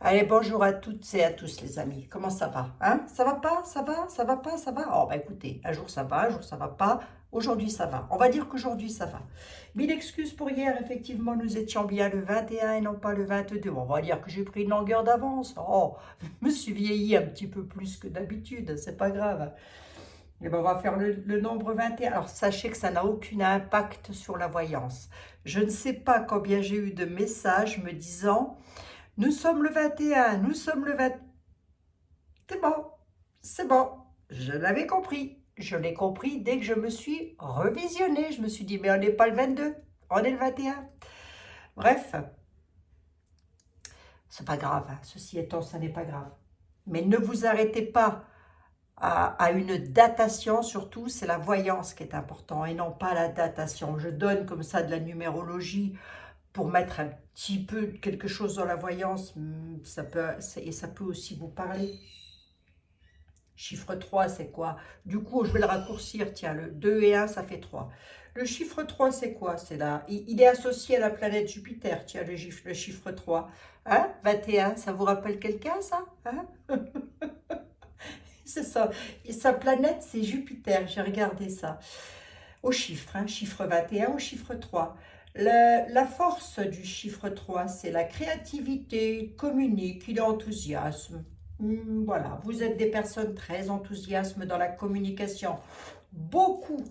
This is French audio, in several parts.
Allez, bonjour à toutes et à tous les amis. Comment ça va? Hein? Ça va pas? Ça va? Ça va pas? Ça va? Oh bah écoutez, un jour ça va, un jour ça va pas. Aujourd'hui ça va. On va dire qu'aujourd'hui ça va. Mille excuses pour hier, effectivement nous étions bien le 21 et non pas le 22. On va dire que j'ai pris une longueur d'avance. Oh, je me suis vieilli un petit peu plus que d'habitude, c'est pas grave. Et ben on va faire le nombre 21. Alors sachez que ça n'a aucun impact sur la voyance. Je ne sais pas combien j'ai eu de messages me disant... Nous sommes le 21, nous sommes le 20. C'est bon, je l'avais compris. Je l'ai compris dès que je me suis revisionnée. Je me suis dit, mais on n'est pas le 22, on est le 21. Bref, c'est pas grave, hein. Ceci étant, ça n'est pas grave. Mais ne vous arrêtez pas à une datation, surtout, c'est la voyance qui est important et non pas la datation. Je donne comme ça de la numérologie pour mettre un petit peu quelque chose dans la voyance, et ça peut aussi vous parler. Chiffre 3, c'est quoi? Du coup, je vais le raccourcir, tiens, le 2 et 1, ça fait 3. Le chiffre 3, c'est quoi? C'est là. Il est associé à la planète Jupiter, tiens, le chiffre 3. Hein? 21, ça vous rappelle quelqu'un, ça? Hein? C'est ça. Et sa planète, c'est Jupiter, j'ai regardé ça. Au chiffre, hein, chiffre 21 au chiffre 3. La force du chiffre 3, c'est la créativité, communique, l'enthousiasme. Voilà, vous êtes des personnes très enthousiastes dans la communication. Beaucoup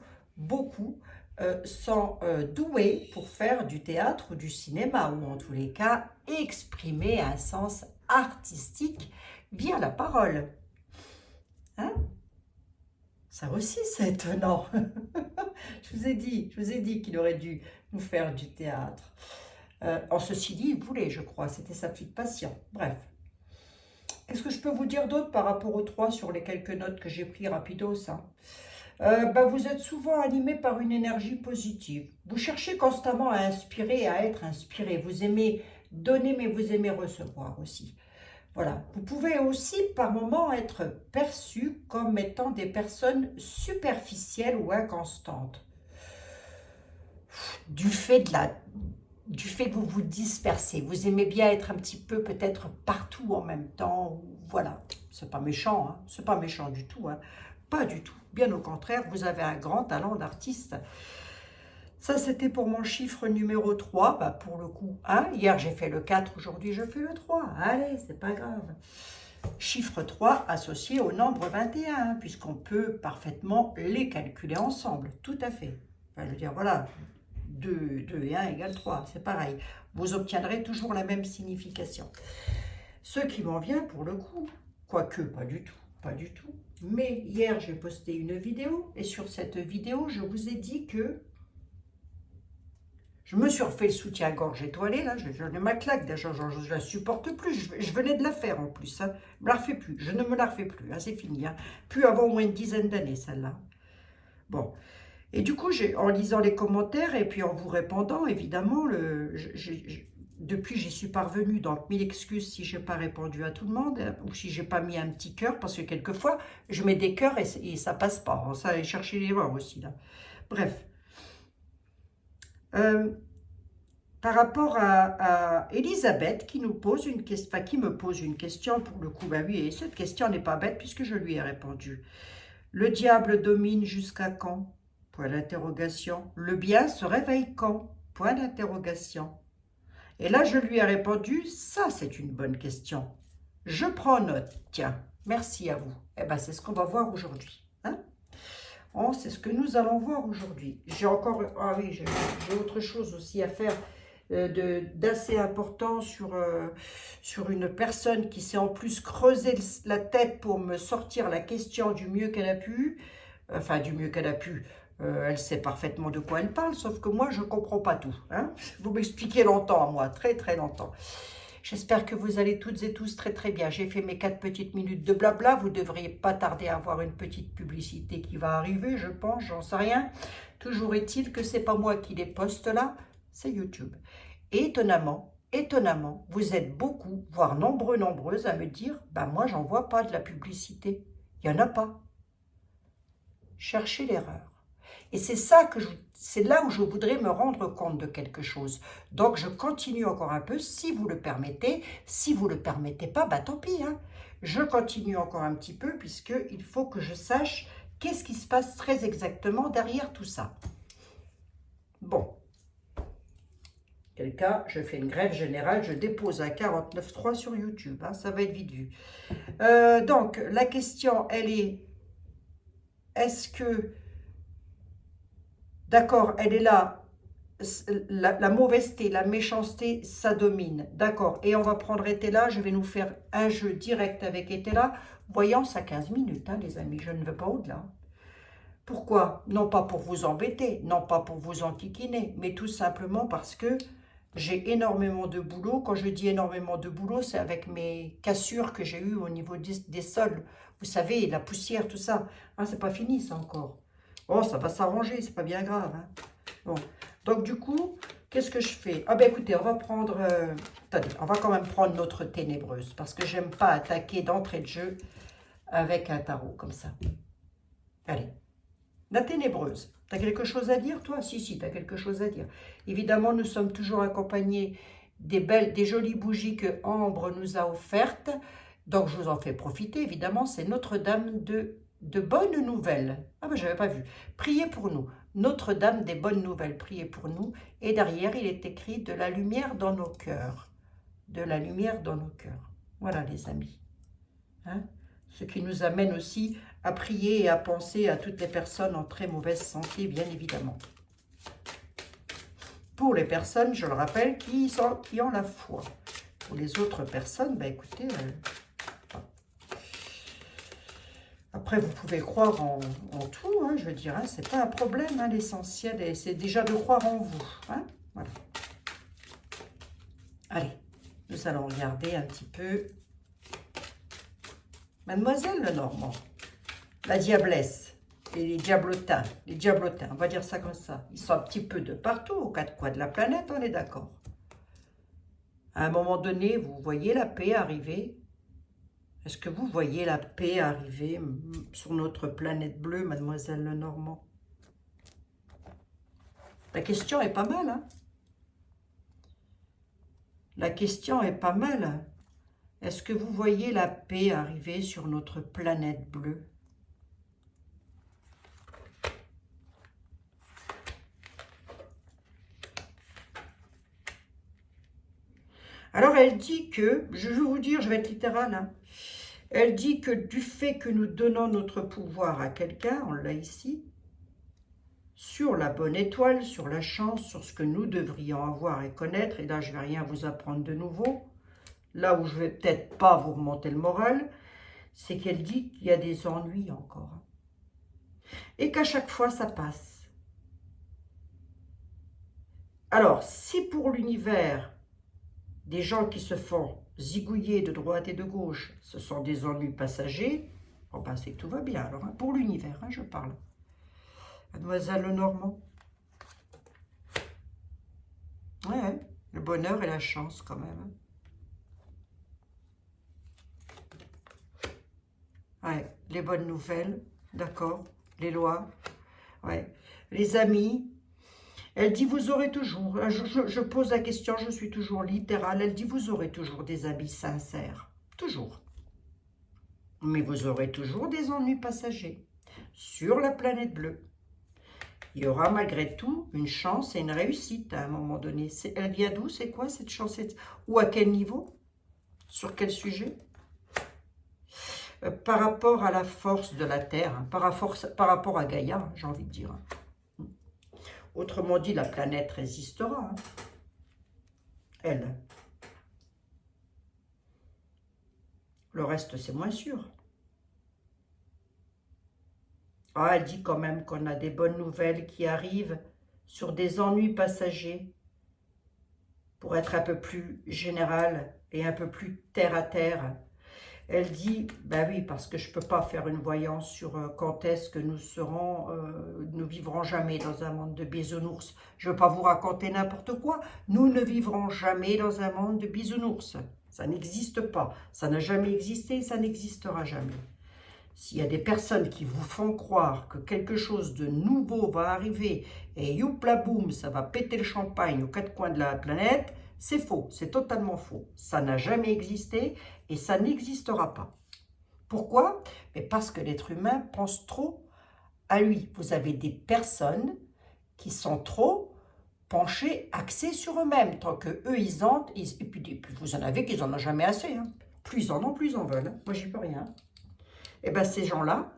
sont doués pour faire du théâtre ou du cinéma, ou en tous les cas, exprimer un sens artistique via la parole. Hein? Ça aussi, c'est étonnant. Je vous ai dit qu'il aurait dû nous faire du théâtre. En ceci dit, il voulait, je crois. C'était sa petite passion. Bref. Qu'est-ce que je peux vous dire d'autre par rapport aux trois sur les quelques notes que j'ai pris rapidos, hein? Vous êtes souvent animé par une énergie positive. Vous cherchez constamment à inspirer et à être inspiré. Vous aimez donner, mais vous aimez recevoir aussi. Voilà. Vous pouvez aussi par moments être perçus comme étant des personnes superficielles ou inconstantes. Du fait que vous vous dispersez. Vous aimez bien être un petit peu peut-être partout en même temps. Voilà. C'est pas méchant, hein. C'est pas méchant du tout, hein. Pas du tout. Bien au contraire, vous avez un grand talent d'artiste. Ça, c'était pour mon chiffre numéro 3. Pour le coup, hein, hier j'ai fait le 4, aujourd'hui je fais le 3. Allez, c'est pas grave. Chiffre 3 associé au nombre 21, hein, puisqu'on peut parfaitement les calculer ensemble. Tout à fait. Enfin, je veux dire, voilà, 2 et 1 égale 3, c'est pareil. Vous obtiendrez toujours la même signification. Ce qui m'en vient pour le coup, quoique pas du tout, pas du tout. Mais hier, j'ai posté une vidéo, et sur cette vidéo, je vous ai dit que je me suis refait le soutien-gorge étoilé, là, j'en ai ma claque, déjà, je la supporte plus, je venais de la faire en plus, hein. Je ne me la refais plus, je ne me la refais plus, hein, c'est fini, hein. Plus avant au moins une dizaine d'années, celle-là. Bon, et du coup, en lisant les commentaires et puis en vous répondant, évidemment, depuis j'y suis parvenue, donc mille excuses si je n'ai pas répondu à tout le monde, hein, ou si je n'ai pas mis un petit cœur, parce que quelquefois, je mets des cœurs et ça passe pas. Ça, aller chercher l'erreur aussi, là. Bref. Par rapport à Elisabeth qui nous pose une question, enfin, qui me pose une question pour le coup, ben oui, et cette question n'est pas bête puisque je lui ai répondu. Le diable domine jusqu'à quand? Point d'interrogation. Le bien se réveille quand? Point d'interrogation. Et là, je lui ai répondu, ça c'est une bonne question. Je prends note. Tiens, merci à vous. Eh bien, c'est ce qu'on va voir aujourd'hui. Hein? Oh, c'est ce que nous allons voir aujourd'hui. J'ai encore, ah oui, j'ai autre chose aussi à faire d'assez important sur une personne qui s'est en plus creusé la tête pour me sortir la question du mieux qu'elle a pu. Enfin, du mieux qu'elle a pu. Elle sait parfaitement de quoi elle parle, sauf que moi, je ne comprends pas tout. Hein. Vous m'expliquez longtemps, moi, très très longtemps. J'espère que vous allez toutes et tous très très bien. J'ai fait mes 4 petites minutes de blabla. Vous ne devriez pas tarder à avoir une petite publicité qui va arriver, je pense, j'en sais rien. Toujours est-il que c'est pas moi qui les poste là, c'est YouTube. Et étonnamment, vous êtes beaucoup, voire nombreuses à me dire, moi j'en vois pas de la publicité. Il n'y en a pas. Cherchez l'erreur. Et c'est ça que c'est là où je voudrais me rendre compte de quelque chose. Donc, je continue encore un peu, si vous le permettez. Si vous ne le permettez pas, bah tant pis. Hein. Je continue encore un petit peu, puisqu'il faut que je sache qu'est-ce qui se passe très exactement derrière tout ça. Bon. Quel cas, je fais une grève générale, je dépose un 49.3 sur YouTube. Hein, ça va être vite vu. Donc, la question, elle est, est-ce que... D'accord, elle est là, la mauvaiseté, la méchanceté, ça domine. D'accord, et on va prendre Etela, je vais nous faire un jeu direct avec Etela. Voyance à 15 minutes, hein, les amis, je ne veux pas au-delà. Pourquoi? Non pas pour vous embêter, non pas pour vous enquiquiner, mais tout simplement parce que j'ai énormément de boulot. Quand je dis énormément de boulot, c'est avec mes cassures que j'ai eues au niveau des sols. Vous savez, la poussière, tout ça. Ah, c'est pas fini, ça encore. Oh, ça va s'arranger, c'est pas bien grave. Hein. Bon. Donc, du coup, qu'est-ce que je fais? Ah, ben écoutez, on va prendre... attendez, on va quand même prendre notre ténébreuse. Parce que j'aime pas attaquer d'entrée de jeu avec un tarot comme ça. Allez. La ténébreuse. Tu as quelque chose à dire, toi? Si, tu as quelque chose à dire. Évidemment, nous sommes toujours accompagnés des jolies bougies que Ambre nous a offertes. Donc, je vous en fais profiter, évidemment. C'est Notre-Dame de bonnes nouvelles. Ah ben, je n'avais pas vu. Priez pour nous. Notre-Dame des bonnes nouvelles. Priez pour nous. Et derrière, il est écrit de la lumière dans nos cœurs. De la lumière dans nos cœurs. Voilà, les amis. Hein? Ce qui nous amène aussi à prier et à penser à toutes les personnes en très mauvaise santé, bien évidemment. Pour les personnes, je le rappelle, qui ont la foi. Pour les autres personnes, ben écoutez, après vous pouvez croire en tout, hein, je veux dire, hein, c'est pas un problème, hein, l'essentiel, c'est déjà de croire en vous. Hein, voilà. Allez, nous allons regarder un petit peu Mademoiselle Lenormand. La diablesse et les diablotins, on va dire ça comme ça. Ils sont un petit peu de partout, aux quatre coins de la planète, on est d'accord. À un moment donné, vous voyez la paix arriver. Est-ce que vous voyez la paix arriver sur notre planète bleue, Mademoiselle Lenormand? La question est pas mal, hein? La question est pas mal. Est-ce que vous voyez la paix arriver sur notre planète bleue? Alors, elle dit que, je vais vous dire, je vais être littérale, hein, elle dit que du fait que nous donnons notre pouvoir à quelqu'un, on l'a ici, sur la bonne étoile, sur la chance, sur ce que nous devrions avoir et connaître, et là, je ne vais rien vous apprendre de nouveau, là où je ne vais peut-être pas vous remonter le moral, c'est qu'elle dit qu'il y a des ennuis encore. Et qu'à chaque fois, ça passe. Alors, si pour l'univers, des gens qui se font zigouiller de droite et de gauche, ce sont des ennuis passagers, oh ben c'est que tout va bien. Alors, hein, pour l'univers, hein, je parle. Mademoiselle Lenormand. Ouais, le bonheur et la chance quand même. Ouais, les bonnes nouvelles, d'accord, les lois, ouais, les amis. Elle dit, vous aurez toujours, je pose la question, je suis toujours littérale, elle dit, vous aurez toujours des amis sincères, toujours. Mais vous aurez toujours des ennuis passagers sur la planète bleue. Il y aura malgré tout une chance et une réussite à un moment donné. Elle vient d'où? C'est quoi cette chance? Ou à quel niveau? Sur quel sujet? Par rapport à la force de la Terre, hein, par rapport à Gaïa, j'ai envie de dire. Autrement dit, la planète résistera. Hein. Elle. Le reste, c'est moins sûr. Ah, elle dit quand même qu'on a des bonnes nouvelles qui arrivent sur des ennuis passagers. Pour être un peu plus générale et un peu plus terre à terre. Elle dit, ben oui, parce que je ne peux pas faire une voyance sur quand est-ce que nous serons, nous vivrons jamais dans un monde de bisounours. Je ne veux pas vous raconter n'importe quoi. Nous ne vivrons jamais dans un monde de bisounours. Ça n'existe pas. Ça n'a jamais existé, ça n'existera jamais. s'il y a des personnes qui vous font croire que quelque chose de nouveau va arriver et youpla boum, ça va péter le champagne aux quatre coins de la planète, c'est faux, c'est totalement faux. Ça n'a jamais existé et ça n'existera pas. Pourquoi? Mais parce que l'être humain pense trop à lui. Vous avez des personnes qui sont trop penchées, axées sur eux-mêmes, tant que eux et puis vous en avez qui n'en ont jamais assez. Hein. Plus ils en ont, plus ils en veulent. Hein. Moi, j'y peux rien. Et bien, ces gens-là,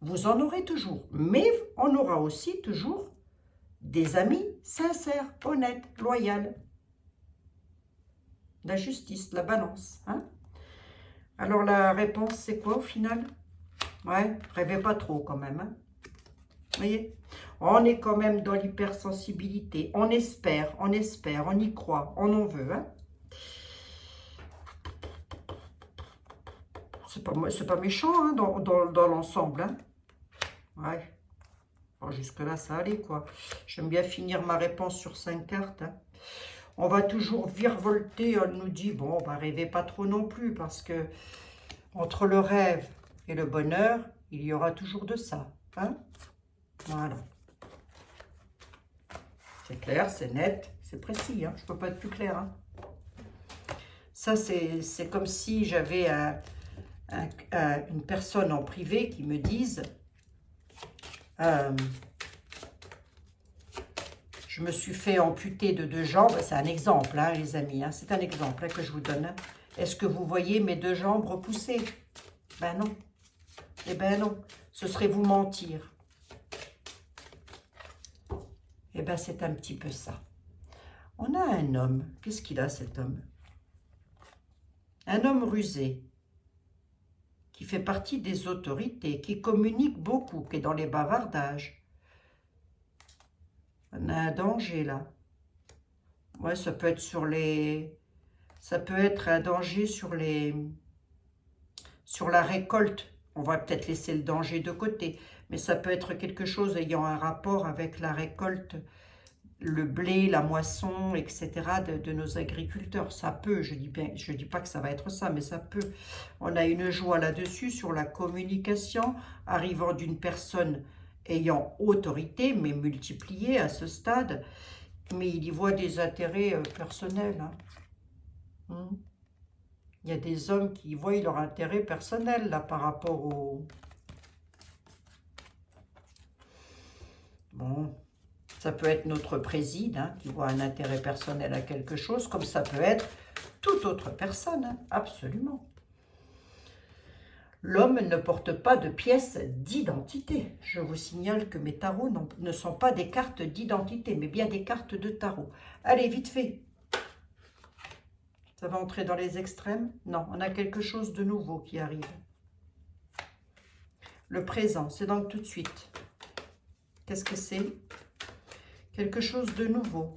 vous en aurez toujours. Mais on aura aussi toujours des amis sincères, honnêtes, loyaux. La justice, la balance. Hein. Alors, la réponse, c'est quoi au final? Ouais, rêvez pas trop quand même. Hein. Vous voyez? On est quand même dans l'hypersensibilité. On espère, on y croit, on en veut. Hein. C'est pas méchant hein, dans l'ensemble. Hein. Ouais. Bon, jusque-là, ça allait, quoi. J'aime bien finir ma réponse sur 5 cartes. Hein. On va toujours virevolter. On nous dit, bon, on va rêver pas trop non plus, parce que entre le rêve et le bonheur, il y aura toujours de ça. Hein. Voilà. C'est clair, c'est net, c'est précis. Hein. Je ne peux pas être plus clair. Hein. Ça, c'est comme si j'avais une personne en privé qui me dise je me suis fait amputer de 2 jambes. C'est un exemple, hein, les amis. Hein, c'est un exemple hein, que je vous donne. Hein. Est-ce que vous voyez mes 2 jambes repoussées? Ben non. Eh ben non. Ce serait vous mentir. Eh bien, c'est un petit peu ça. On a un homme. Qu'est-ce qu'il a, cet homme? Un homme rusé, qui fait partie des autorités, qui communique beaucoup, qui est dans les bavardages. On a un danger, là. Ouais, ça peut être sur les... Ça peut être un danger sur les... Sur la récolte. On va peut-être laisser le danger de côté. Mais ça peut être quelque chose ayant un rapport avec la récolte, le blé, la moisson, etc. de nos agriculteurs. Ça peut, je dis pas que ça va être ça, mais ça peut. On a une joie là-dessus sur la communication arrivant d'une personne ayant autorité, mais multipliée à ce stade. Mais il y voit des intérêts personnels. Hein. Il y a des hommes qui voient leur intérêt personnel là par rapport au... Bon... Ça peut être notre président hein, qui voit un intérêt personnel à quelque chose, comme ça peut être toute autre personne, hein, absolument. L'homme ne porte pas de pièces d'identité. Je vous signale que mes tarots ne sont pas des cartes d'identité, mais bien des cartes de tarot. Allez, vite fait. Ça va entrer dans les extrêmes? Non, on a quelque chose de nouveau qui arrive. Le présent, c'est donc tout de suite. Qu'est-ce que c'est? Quelque chose de nouveau.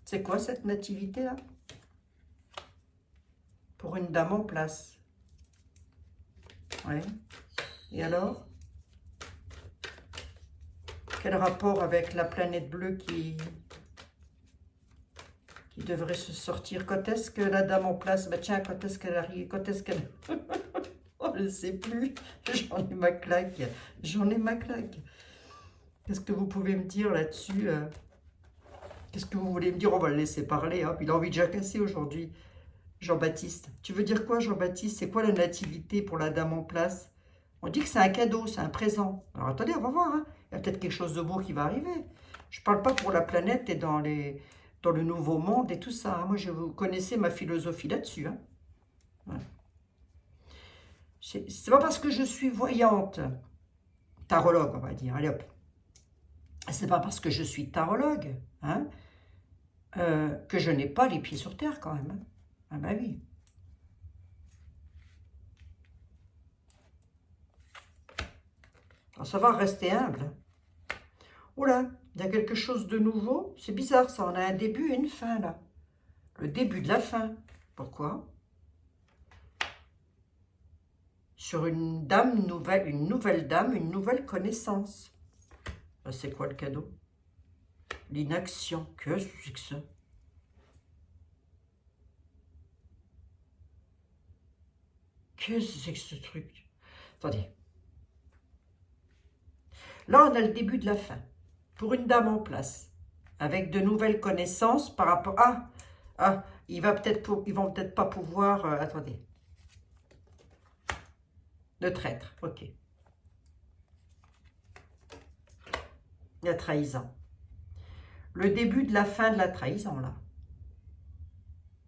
C'est quoi cette nativité-là? Pour une dame en place. Ouais. Et alors? Quel rapport avec la planète bleue qui devrait se sortir? Quand est-ce que la dame en place... Bah tiens, quand est-ce qu'elle arrive? Quand est-ce qu'elle... Oh, je ne sais plus. J'en ai ma claque. J'en ai ma claque. Qu'est-ce que vous pouvez me dire là-dessus? Qu'est-ce que vous voulez me dire? On va le laisser parler. Hein. Il a envie de jacasser aujourd'hui. Jean-Baptiste. Tu veux dire quoi, Jean-Baptiste? C'est quoi la nativité pour la dame en place? On dit que c'est un cadeau, c'est un présent. Alors attendez, on va voir. Hein. Il y a peut-être quelque chose de beau qui va arriver. Je ne parle pas pour la planète et dans le nouveau monde et tout ça. Hein. Moi, vous connaissez ma philosophie là-dessus. Hein. Voilà. C'est pas parce que je suis voyante, tarologue, on va dire. Allez hop. C'est pas parce que je suis tarologue hein, que je n'ai pas les pieds sur terre quand même. Hein. Ah ben oui. Alors ça va rester humble. Oh là, il y a quelque chose de nouveau. C'est bizarre ça, on a un début et une fin là. Le début de la fin. Pourquoi? Sur une dame nouvelle, une nouvelle dame, une nouvelle connaissance. C'est quoi le cadeau? L'inaction. Qu'est-ce que c'est que ça? Qu'est-ce que c'est que ce truc? Attendez. Là, on a le début de la fin. Pour une dame en place. Avec de nouvelles connaissances par rapport... ils vont peut-être pas pouvoir... attendez. Le traître, ok. La trahison. Le début de la fin de la trahison, là.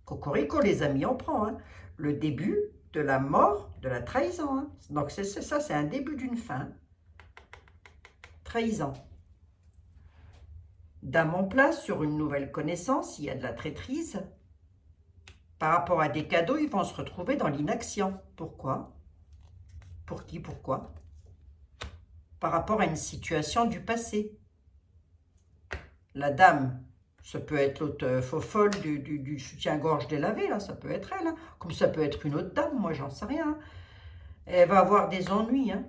Cocorico, les amis, on prend. Hein. Le début de la mort, de la trahison. Hein. Donc, c'est ça, c'est un début d'une fin. Trahison. Dame en place sur une nouvelle connaissance, il y a de la traîtrise. Par rapport à des cadeaux, ils vont se retrouver dans l'inaction. Pourquoi? Pour qui? Pourquoi? Par rapport à une situation du passé. La dame, ça peut être l'autre faux folle du soutien-gorge délavé, là, ça peut être elle. Hein. Comme ça peut être une autre dame, moi j'en sais rien. Hein. Elle va avoir des ennuis. Hein.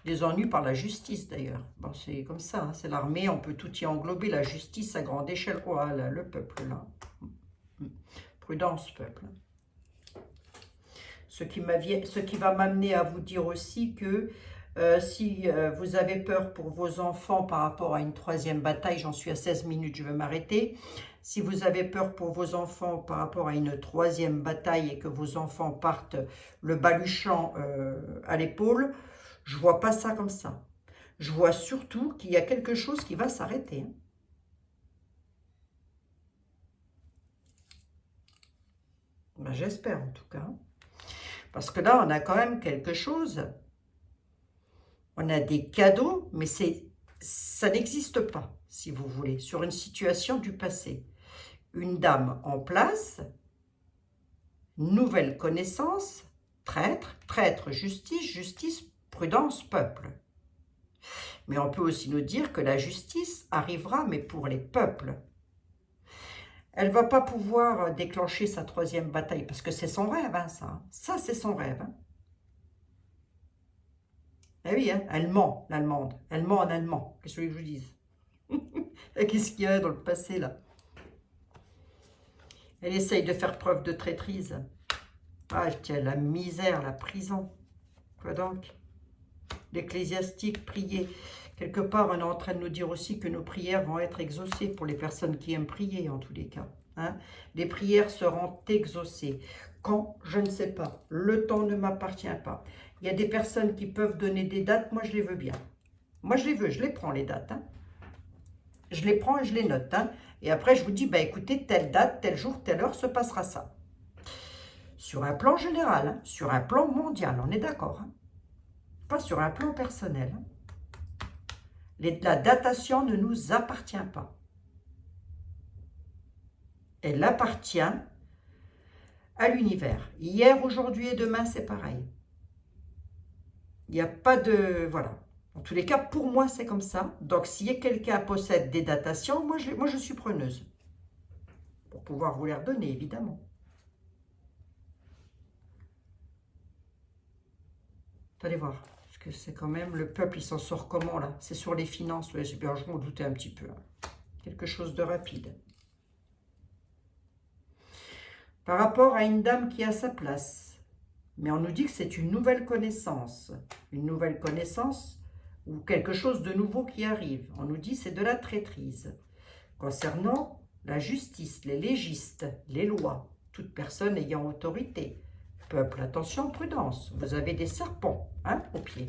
Des ennuis par la justice d'ailleurs. Bon, c'est comme ça, hein. C'est l'armée, on peut tout y englober, la justice à grande échelle. Oh là, le peuple là. Prudence, peuple. Ce qui va m'amener à vous dire aussi que si vous avez peur pour vos enfants par rapport à une troisième bataille, j'en suis à 16 minutes, je vais m'arrêter. Si vous avez peur pour vos enfants par rapport à une troisième bataille et que vos enfants partent le baluchant à l'épaule, je ne vois pas ça comme ça. Je vois surtout qu'il y a quelque chose qui va s'arrêter. Hein. Ben, j'espère en tout cas. Parce que là, on a quand même quelque chose. On a des cadeaux, mais ça n'existe pas, si vous voulez, sur une situation du passé. Une dame en place, nouvelle connaissance, traître, traître, justice, justice, prudence, peuple. Mais on peut aussi nous dire que la justice arrivera, mais pour les peuples. Elle ne va pas pouvoir déclencher sa troisième bataille, parce que c'est son rêve, hein, ça. Ça, c'est son rêve. Hein. Eh oui, hein, elle ment, l'Allemande. Elle ment en allemand. Qu'est-ce que je vous dise? Qu'est-ce qu'il y a dans le passé, là? Elle essaye de faire preuve de traîtrise. Ah, tiens, la misère, la prison. Quoi donc? L'ecclésiastique, prier. Quelque part, on est en train de nous dire aussi que nos prières vont être exaucées pour les personnes qui aiment prier, en tous les cas. Hein? Les prières seront exaucées. Quand? Je ne sais pas. Le temps ne m'appartient pas. Il y a des personnes qui peuvent donner des dates. Moi, je les veux bien. Moi, je les veux. Je les prends, les dates. Hein? Je les prends et je les note. Hein? Et après, je vous dis, bah, écoutez, telle date, tel jour, telle heure, se passera ça. Sur un plan général, hein? Sur un plan mondial, on est d'accord. Hein? Pas sur un plan personnel. Hein? La datation ne nous appartient pas. Elle appartient à l'univers. Hier, aujourd'hui et demain, c'est pareil. Il n'y a pas de... Voilà. En tous les cas, pour moi, c'est comme ça. Donc, si quelqu'un possède des datations, moi, je suis preneuse. Pour pouvoir vous les redonner, évidemment. Allez voir. Parce que c'est quand même... Le peuple, il s'en sort comment, là? C'est sur les finances. Ouais, je m'en doutais un petit peu. Hein. Quelque chose de rapide. Par rapport à une dame qui a sa place. Mais on nous dit que c'est une nouvelle connaissance. Une nouvelle connaissance ou quelque chose de nouveau qui arrive. On nous dit que c'est de la traîtrise. Concernant la justice, les légistes, les lois, toute personne ayant autorité. Peuple, attention, prudence. Vous avez des serpents hein, aux pieds.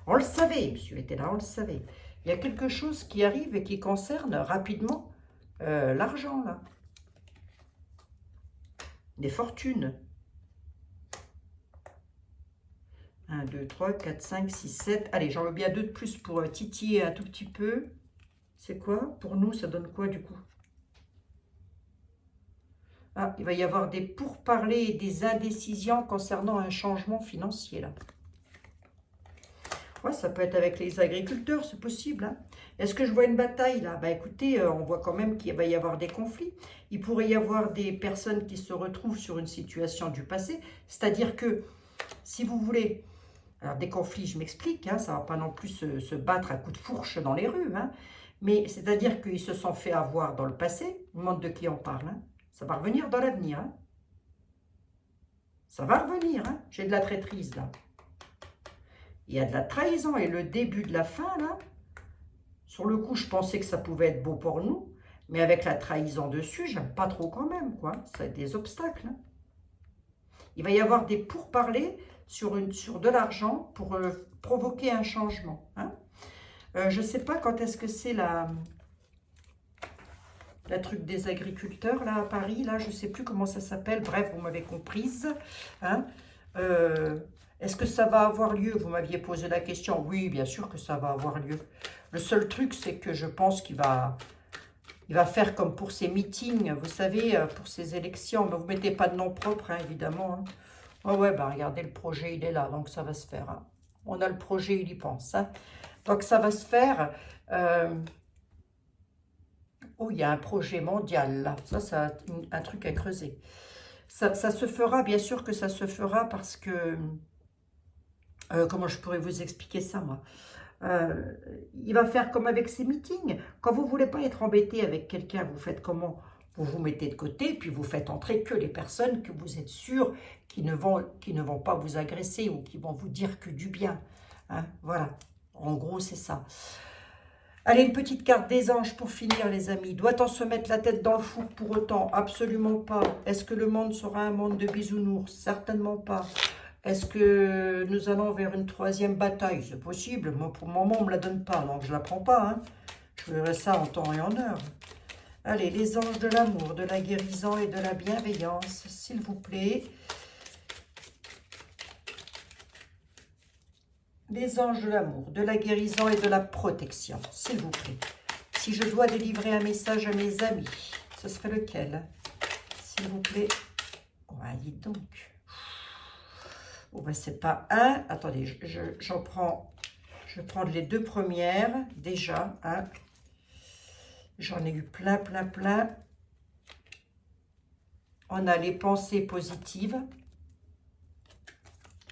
On le savait, monsieur était là, on le savait. Il y a quelque chose qui arrive et qui concerne rapidement l'argent, là. Des fortunes. 1, 2, 3, 4, 5, 6, 7. Allez, j'en veux bien 2 de plus pour titiller un tout petit peu. C'est quoi? Pour nous, ça donne quoi du coup? Ah, il va y avoir des pourparlers et des indécisions concernant un changement financier, là. Ouais, ça peut être avec les agriculteurs, c'est possible. Hein. Est-ce que je vois une bataille, là? Bah écoutez, on voit quand même qu'il va y avoir des conflits. Il pourrait y avoir des personnes qui se retrouvent sur une situation du passé. C'est-à-dire que, si vous voulez... Alors, des conflits, je m'explique, hein, ça ne va pas non plus se battre à coups de fourche dans les rues. Hein, mais c'est-à-dire qu'ils se sont fait avoir dans le passé. Je me demande de qui on parle. Hein. Ça va revenir dans l'avenir. Hein. Ça va revenir. Hein. J'ai de la traîtrise, là. Il y a de la trahison et le début de la fin, là. Sur le coup, je pensais que ça pouvait être beau pour nous. Mais avec la trahison dessus, j'aime pas trop quand même, quoi. Ça a des obstacles. Hein. Il va y avoir des pourparlers sur de l'argent pour provoquer un changement. Hein. Je ne sais pas quand est-ce que c'est la truc des agriculteurs, là, à Paris. Là, je ne sais plus comment ça s'appelle. Bref, vous m'avez comprise. Hein. Est-ce que ça va avoir lieu? Vous m'aviez posé la question. Oui, bien sûr que ça va avoir lieu. Le seul truc, c'est que je pense qu'il va faire comme pour ses meetings, vous savez, pour ses élections. Mais vous ne mettez pas de nom propre, hein, évidemment. Hein. Oh ouais, bah regardez, le projet, il est là, donc ça va se faire. Hein. On a le projet, il y pense. Hein. Donc ça va se faire. Oh, il y a un projet mondial, là. Ça, c'est un truc à creuser. Ça se fera, bien sûr que ça se fera parce que... comment je pourrais vous expliquer ça, moi? Il va faire comme avec ses meetings. Quand vous ne voulez pas être embêté avec quelqu'un, vous faites comment? Vous vous mettez de côté, puis vous faites entrer que les personnes que vous êtes sûr qui ne vont pas vous agresser ou qui vont vous dire que du bien. Hein, voilà, en gros, c'est ça. Allez, une petite carte des anges pour finir, les amis. Doit-on se mettre la tête dans le four pour autant? Absolument pas. Est-ce que le monde sera un monde de bisounours? Certainement pas. Est-ce que nous allons vers une troisième bataille? C'est possible. Moi, pour le moment, on ne me la donne pas, donc je ne la prends pas. Hein. Je verrai ça en temps et en heure. Allez, les anges de l'amour, de la guérison et de la bienveillance, s'il vous plaît. Les anges de l'amour, de la guérison et de la protection, s'il vous plaît. Si je dois délivrer un message à mes amis, ce serait lequel? S'il vous plaît. Ouais, dites donc. Oh, ben, c'est pas un. Attendez, j'en prends. Je vais prendre les deux premières, déjà. Hein. J'en ai eu plein, plein, plein. On a les pensées positives,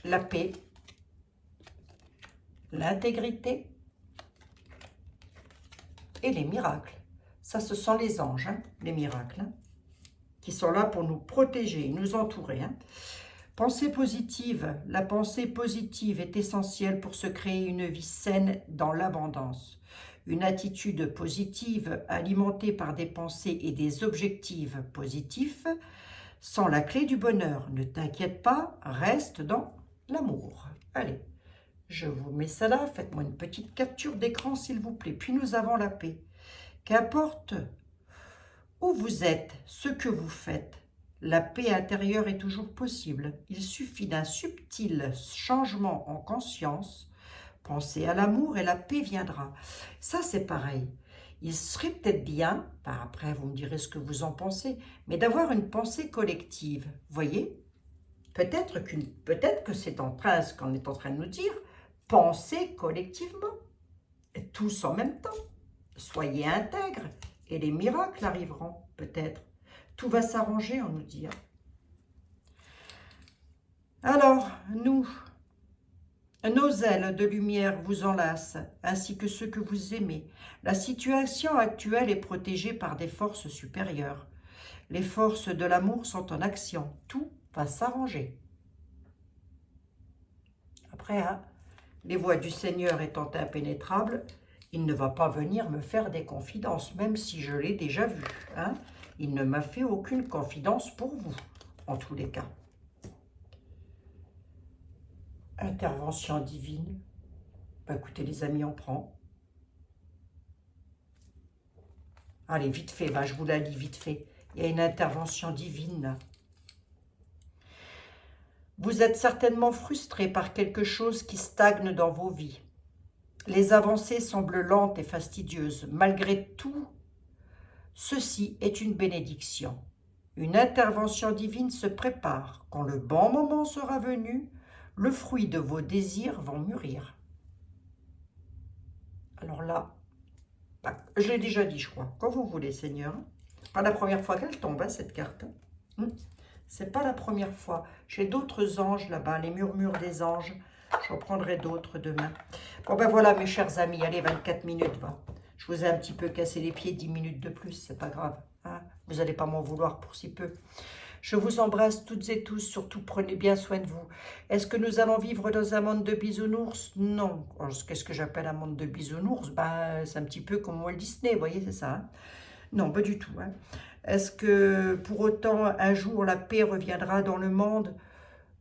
la paix, l'intégrité et les miracles. Ça, ce sont les anges, hein, les miracles, hein, qui sont là pour nous protéger, nous entourer. Hein. Pensée positive. La pensée positive est essentielle pour se créer une vie saine dans l'abondance. Une attitude positive alimentée par des pensées et des objectifs positifs sont la clé du bonheur. Ne t'inquiète pas, reste dans l'amour. Allez, je vous mets ça là. Faites-moi une petite capture d'écran, s'il vous plaît. Puis nous avons la paix. Qu'importe où vous êtes, ce que vous faites, la paix intérieure est toujours possible. Il suffit d'un subtil changement en conscience. Pensez à l'amour et la paix viendra. Ça, c'est pareil. Il serait peut-être bien, après vous me direz ce que vous en pensez, mais d'avoir une pensée collective. Voyez, peut-être que c'est ce qu'on est en train de nous dire. Pensez collectivement, et tous en même temps. Soyez intègres et les miracles arriveront, peut-être. Tout va s'arranger, on nous dit. Alors, nos ailes de lumière vous enlacent, ainsi que ceux que vous aimez. La situation actuelle est protégée par des forces supérieures. Les forces de l'amour sont en action. Tout va s'arranger. Après, hein, les voies du Seigneur étant impénétrables, il ne va pas venir me faire des confidences, même si je l'ai déjà vu. Hein. Il ne m'a fait aucune confidence pour vous, en tous les cas. Intervention divine. Bah, écoutez, les amis, on prend. Allez, vite fait, bah, je vous la lis vite fait. Il y a une intervention divine, là. Vous êtes certainement frustré par quelque chose qui stagne dans vos vies. Les avancées semblent lentes et fastidieuses. Malgré tout, ceci est une bénédiction. Une intervention divine se prépare. Quand le bon moment sera venu, le fruit de vos désirs vont mûrir. Alors là, bah, je l'ai déjà dit, je crois. Quand vous voulez, Seigneur. Pas la première fois qu'elle tombe, hein, cette carte. C'est pas la première fois. J'ai d'autres anges là-bas, les murmures des anges. J'en prendrai d'autres demain. Bon ben voilà, mes chers amis. Allez, 24 minutes, va. Je vous ai un petit peu cassé les pieds, 10 minutes de plus, c'est pas grave. Hein. Vous n'allez pas m'en vouloir pour si peu. Je vous embrasse toutes et tous, surtout prenez bien soin de vous. Est-ce que nous allons vivre dans un monde de bisounours? Non. Qu'est-ce que j'appelle un monde de bisounours? Ben, c'est un petit peu comme Walt Disney, vous voyez, c'est ça. Hein. Non, pas du tout. Hein. Est-ce que pour autant, un jour, la paix reviendra dans le monde?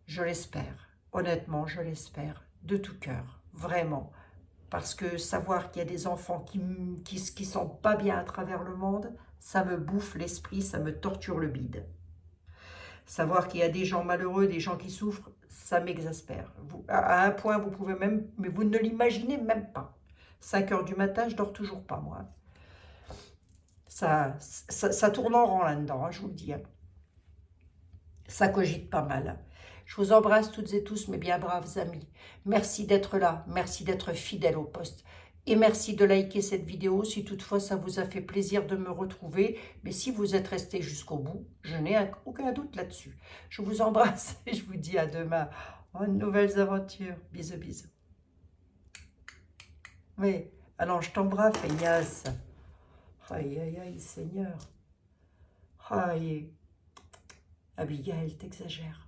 Je l'espère. Honnêtement, je l'espère. De tout cœur. Vraiment. Parce que savoir qu'il y a des enfants qui sont pas bien à travers le monde, ça me bouffe l'esprit, ça me torture le bide. Savoir qu'il y a des gens malheureux, des gens qui souffrent, ça m'exaspère. À un point, vous pouvez même, mais vous ne l'imaginez même pas. 5 heures du matin, je dors toujours pas, moi. Ça tourne en rond là-dedans, hein, je vous le dis. Hein. Ça cogite pas mal. Je vous embrasse toutes et tous, mes bien braves amis. Merci d'être là, merci d'être fidèles au poste. Et merci de liker cette vidéo si toutefois ça vous a fait plaisir de me retrouver. Mais si vous êtes resté jusqu'au bout, je n'ai aucun doute là-dessus. Je vous embrasse et je vous dis à demain. Oh, nouvelles aventures. Bisous, bisous. Oui, alors je t'embrasse, feignasse. Aïe, aïe, aïe, Seigneur. Aïe. Abigail, t'exagères.